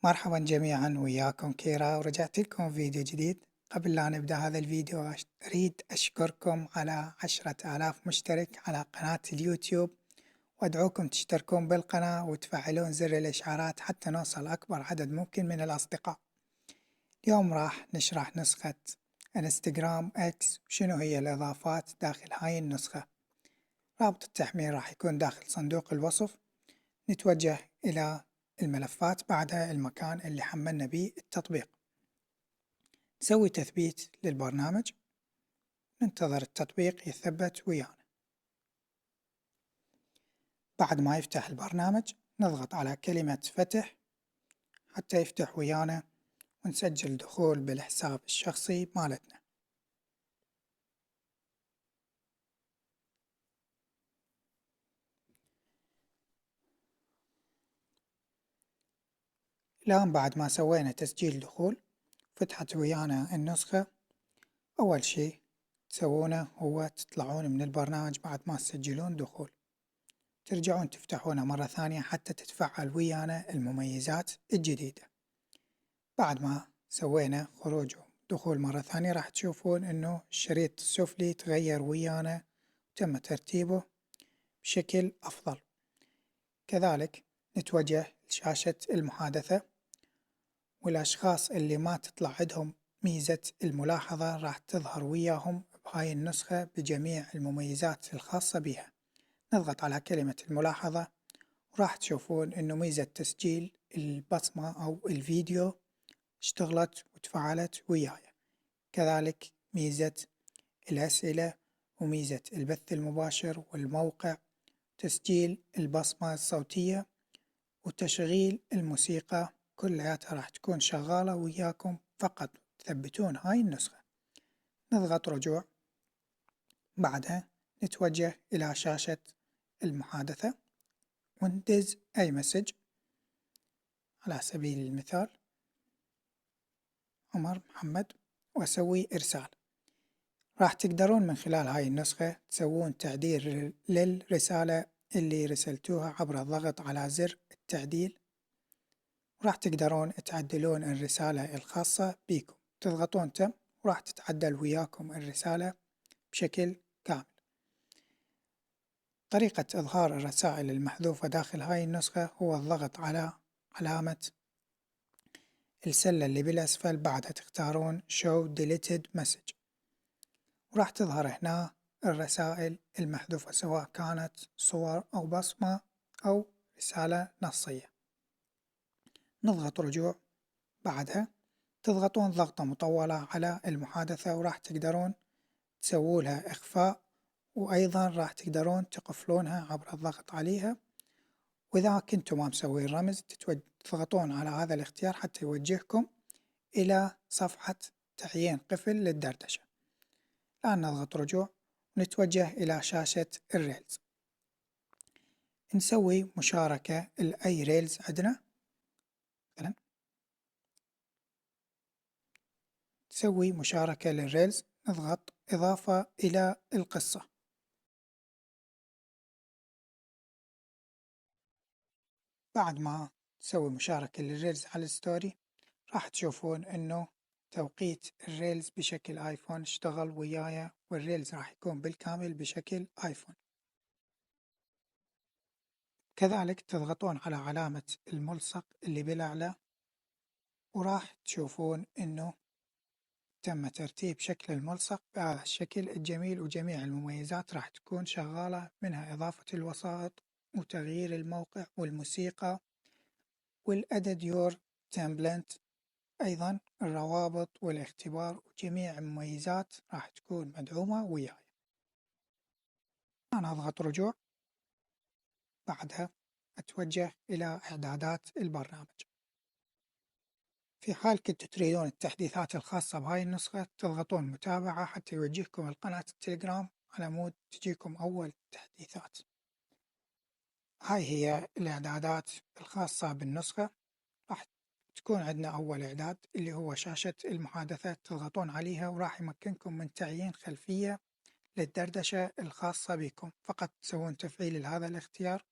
مرحبا جميعا، وياكم كيرا، ورجعت لكم فيديو جديد. قبل لا نبدأ هذا الفيديو أريد أشكركم على 10,000 مشترك على قناة اليوتيوب، وأدعوكم تشتركون بالقناة وتفعلون زر الإشعارات حتى نوصل أكبر عدد ممكن من الأصدقاء. اليوم راح نشرح نسخة انستغرام اكس وشنو هي الإضافات داخل هاي النسخة. رابط التحميل راح يكون داخل صندوق الوصف. نتوجه إلى الملفات، بعدها المكان اللي حملنا به التطبيق. نسوي تثبيت للبرنامج، ننتظر التطبيق يثبت ويانا. بعد ما يفتح البرنامج نضغط على كلمة فتح حتى يفتح ويانا، ونسجل دخول بالحساب الشخصي مالتنا. الآن بعد ما سوينا تسجيل دخول فتحت ويانا النسخة. أول شي تسوونه هو تطلعون من البرنامج بعد ما تسجلون دخول، ترجعون تفتحونه مرة ثانية حتى تتفعل ويانا المميزات الجديدة. بعد ما سوينا خروج ودخول مرة ثانية راح تشوفون انه الشريط السفلي تغير ويانا وتم ترتيبه بشكل أفضل. كذلك نتوجه لشاشة المحادثة، والأشخاص اللي ما تطلع عندهم ميزة الملاحظة راح تظهر وياهم بهاي النسخة بجميع المميزات الخاصة بها. نضغط على كلمة الملاحظة وراح تشوفون انه ميزة تسجيل البصمة او الفيديو اشتغلت وتفعلت وياي. كذلك ميزة الأسئلة وميزة البث المباشر والموقع، تسجيل البصمة الصوتية وتشغيل الموسيقى، كلها راح تكون شغالة وياكم، فقط تثبتون هاي النسخة. نضغط رجوع، بعدها نتوجه إلى شاشة المحادثة وندز أي مسج. على سبيل المثال عمر محمد، وأسوي إرسال. راح تقدرون من خلال هاي النسخة تسوون تعديل للرسالة اللي رسلتوها عبر الضغط على زر التعديل، وراح تقدرون تعدلون الرسالة الخاصة بيكم. تضغطون تم وراح تتعدل وياكم الرسالة بشكل كامل. طريقة إظهار الرسائل المحذوفة داخل هاي النسخة هو الضغط على علامة السلة اللي بالأسفل، بعدها تختارون Show Deleted Message، وراح تظهر هنا الرسائل المحذوفة سواء كانت صور أو بصمة أو رسالة نصية. نضغط رجوع، بعدها تضغطون ضغطة مطولة على المحادثة وراح تقدرون تسووا لها إخفاء، وأيضا راح تقدرون تقفلونها عبر الضغط عليها. وإذا كنتم ما مسوين رمز تضغطون على هذا الاختيار حتى يوجهكم إلى صفحة تعيين قفل للدردشة. الآن نضغط رجوع ونتوجه إلى شاشة الريلز. نسوي مشاركة لأي ريلز عندنا، مثلا تسوي مشاركة للريلز، نضغط إضافة إلى القصة. بعد ما تسوي مشاركة للريلز على الستوري راح تشوفون إنه توقيت الريلز بشكل آيفون اشتغل وياي، والريلز راح يكون بالكامل بشكل آيفون. كذلك تضغطون على علامة الملصق اللي بالأعلى وراح تشوفون إنه تم ترتيب شكل الملصق بهذا الشكل الجميل، وجميع المميزات راح تكون شغالة، منها إضافة الوسائط وتغيير الموقع والموسيقى والأدد يور تمبلنت، أيضا الروابط والاختبار، وجميع المميزات راح تكون مدعومة وياي. أنا أضغط رجوع، بعدها أتوجه إلى إعدادات البرنامج. في حال كنتوا تريدون التحديثات الخاصة بهاي النسخة تضغطون متابعة حتى يوجهكم القناة التليجرام على مود تجيكم أول التحديثات. هاي هي الإعدادات الخاصة بالنسخة. راح تكون عندنا أول إعداد اللي هو شاشة المحادثة، تضغطون عليها وراح يمكنكم من تعيين خلفية للدردشة الخاصة بكم. فقط تسوون تفعيل لهذا الاختيار،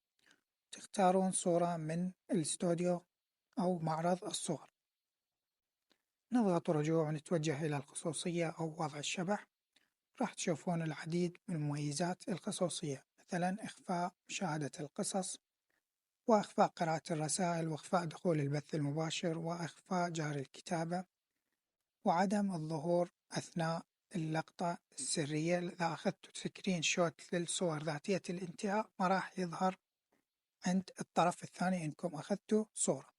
تختارون صورة من الاستوديو أو معرض الصور. نضغط رجوع ونتوجه إلى الخصوصية أو وضع الشبح. راح تشوفون العديد من مميزات الخصوصية، مثلا إخفاء مشاهدة القصص، وإخفاء قراءة الرسائل، وإخفاء دخول البث المباشر، وإخفاء جاري الكتابة، وعدم الظهور أثناء اللقطة السرية. إذا أخذت سكرين شوت للصور ذاتية الانتهاء ما راح يظهر عند الطرف الثاني إنكم أخذتوا صورة.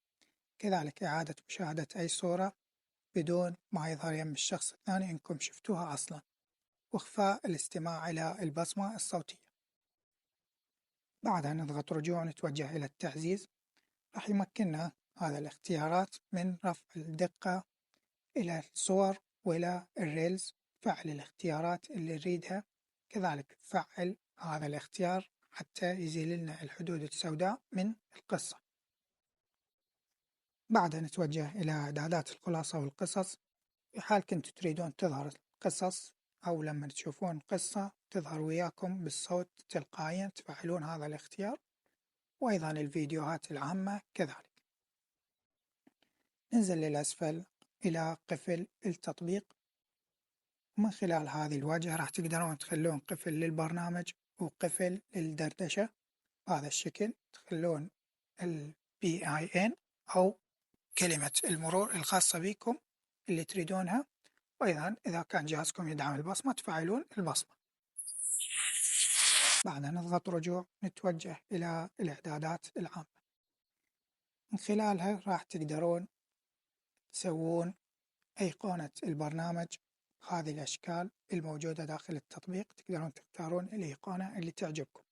كذلك إعادة مشاهدة أي صورة بدون ما يظهر يم الشخص الثاني إنكم شفتوها أصلا، وإخفاء الاستماع إلى البصمة الصوتية. بعدها نضغط رجوع ونتوجه إلى التعزيز. راح يمكننا هذا الاختيارات من رفع الدقة إلى الصور وإلى الريلز، فعل الاختيارات اللي نريدها، كذلك فعل هذا الاختيار حتى يزيل لنا الحدود السوداء من القصة. بعدها نتوجه إلى إعدادات الخلاصة والقصص. في حال كنتوا تريدون تظهر القصص أو لما تشوفون قصة تظهر وياكم بالصوت تلقائيا تفعلون هذا الاختيار، وأيضا الفيديوهات العامة كذلك. ننزل للأسفل إلى قفل التطبيق، ومن خلال هذه الواجهة راح تقدرون تخلون قفل للبرنامج وقفل للدردشة بهذا الشكل. تخلون ال BIN أو كلمة المرور الخاصة بكم اللي تريدونها، وأيضا إذا كان جهازكم يدعم البصمة تفعلون البصمة. بعدها نضغط رجوع نتوجه إلى الإعدادات العامة. من خلالها راح تقدرون تسوون أيقونة البرنامج، هذه الأشكال الموجودة داخل التطبيق تقدرون تختارون الأيقونة اللي تعجبكم.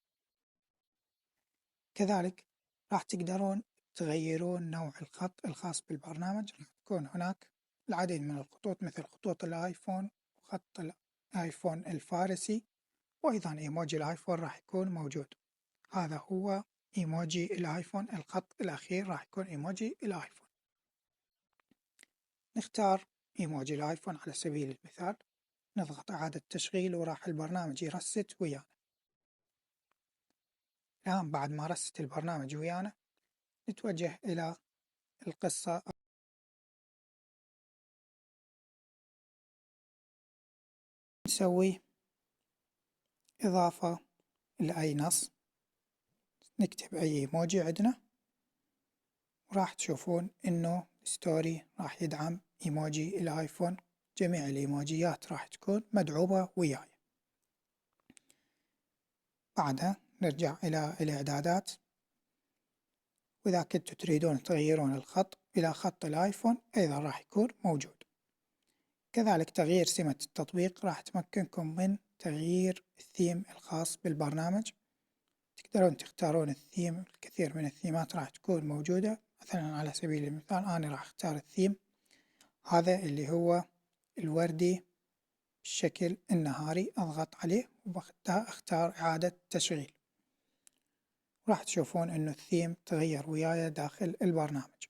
كذلك راح تقدرون تغيرون نوع الخط الخاص بالبرنامج. راح تكون هناك العديد من الخطوط مثل خطوط الآيفون وخط الآيفون الفارسي، وأيضا إيموجي الآيفون راح يكون موجود. هذا هو إيموجي الآيفون، الخط الأخير راح يكون إيموجي الآيفون. نختار إيموجي الآيفون على سبيل المثال، نضغط إعادة تشغيل وراح البرنامج يرست ويانا. الآن بعد ما رست البرنامج ويانا نتوجه إلى القصة. نسوي إضافة لأي نص، نكتب أي إيموجي عندنا، وراح تشوفون إنه ستوري راح يدعم إيموجي الآيفون. جميع الإيموجيات راح تكون مدعومة وياي. بعدها نرجع إلى الإعدادات، وإذا كنتوا تريدون تغيرون الخط إلى خط الآيفون أيضا راح يكون موجود. كذلك تغيير سمة التطبيق، راح تمكنكم من تغيير الثيم الخاص بالبرنامج. تقدرون تختارون الثيم، الكثير من الثيمات راح تكون موجودة. مثلا على سبيل المثال أنا راح أختار الثيم هذا اللي هو الوردي بالشكل النهاري، أضغط عليه وأختار إعادة تشغيل، راح تشوفون إنه الثيم تغير وياي داخل البرنامج.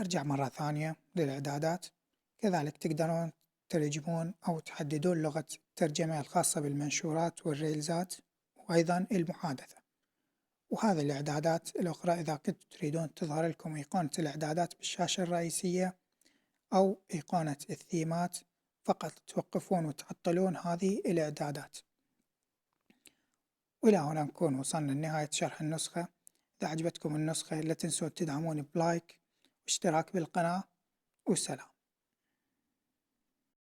أرجع مرة ثانية للإعدادات. كذلك تقدرون تترجمون أو تحددون لغة الترجمة الخاصة بالمنشورات والريلزات وأيضا المحادثة. وهذه الإعدادات الأخرى إذا كنتم تريدون تظهر لكم أيقونة الإعدادات بالشاشة الرئيسية أو أيقونة الثيمات، فقط توقفون وتعطلون هذه الإعدادات. وإلى هنا نكون وصلنا لنهاية شرح النسخة. إذا عجبتكم النسخة لا تنسوا تدعموني بلايك واشتراك بالقناة، والسلام.